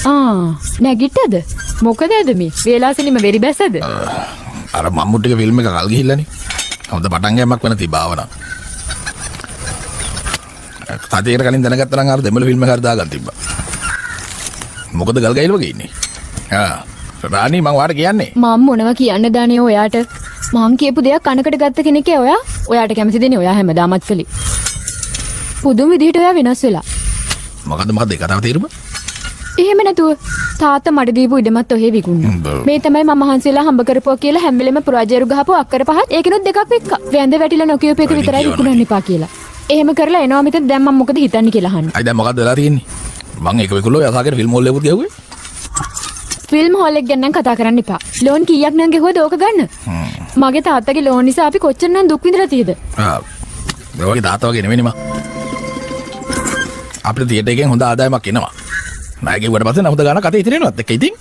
නැගිට්ටද? මොකද මේ වේලාසෙනිම වෙරි බැසද? අර මම්මුට්ටිගේ ෆිල්ම් එක කල් ගිහිල්ලානේ. හොඳ පටන් ගැම්මක් වෙන තිබාවනා. තාතේට කලින් දැනගත්තා නම් අර දෙමළ ෆිල්ම් එක හරි දාගන්න තිබ්බා. මොකද ගල් ගහයිල වගේ ඉන්නේ. රාණි මං වාට කියන්නේ. මම මොනවා කියන්න දානේ ඔයාට? මං කියපු දෙයක් කනකට ගත්ත කෙනෙක්ගේ ඔයා. ඔයාට කැමති දෙන්නේ ඔයා හැමදාමත් කළේ. පුදුම විදිහට ඔයා වෙනස් වෙලා. මොකද ඒ කතාව තේරුම? එහෙම නැතුව තාත්තා මඩ දීපු ඉඩමත් ඔහෙ විකුණනවා. මේ තමයි මම මහන්සියලා හම්බ කරපුවා කියලා හැම වෙලෙම පුරාජයරු ගහපුවා අක්කර පහත් ඒකිනුත් දෙකක් වෙක්කා. වැඳ වැටිලා නොකියපු එක විතරයි විකුණන්න එපා කියලා. එහෙම කරලා එනවා මෙතන දැන් මම මොකද හිතන්නේ කියලා අහන්න. අයි දැන් මොකද්ද වෙලා තියෙන්නේ? මං ඒක විකුණලා යසාගෙන ෆිල්ම් හෝල් එකකුත් ගියුවේ. ෆිල්ම් හෝල් එක ගැන නම් කතා කරන්න එපා. ලෝන් කීයක් නම් ගෙවුවද ඕක ගන්න? මගේ තාත්තගේ ලෝන් නිසා අපි කොච්චර නම් දුක් විඳලා තියෙද? මේ වගේ තාත්තා වගේ නෙවෙයි මම. අපිට තියේටර් එකෙන් හොඳ ආදායමක් එනවා. ණය ගෙවුවට පස්සේ නමුත් ගාන කතේ ඉතිරෙනවත් එක්ක ඉතින්.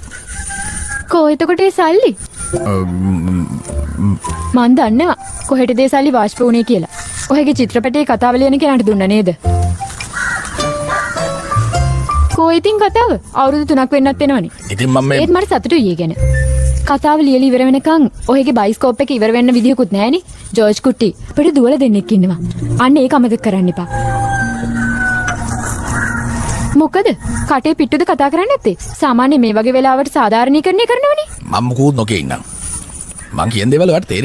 කො එතකොට ඒ සල්ලි? මන් දන්නවා කොහෙටද ඒ සල්ලි වාෂ්ප වුනේ කියලා. ඔයගේ චිත්‍රපටයේ කතාව ලියන කෙනාට දුන්නා නේද? කොයි ඉතින් කතාව අවුරුදු 3ක් වෙන්නත් වෙනවනේ. ඉතින් මම ඒත් මට සතුටුයි ඒ ගැන. කතාව ලියලා ඉවර වෙනකන් ඔයගේ බයිස්කෝප් එක ඉවර වෙන්න විදියකුත් නැහනේ. ජෝර්ජ් කුටි පිට දුවල දෙන්නෙක් ඉන්නවා. අන්න ඒක අමතක කරන්න එපා. මොකද කටේ පිටුද කතා කරන්නේ නැත්තේ? සාමාන්‍ය මේ වගේ වෙලාවට සාධාරණීකරණය කරනවනේ. මම මොකුත් නොකිය ඉන්නම්. මං කියන දේවල් ඔයාලට තේරෙයි.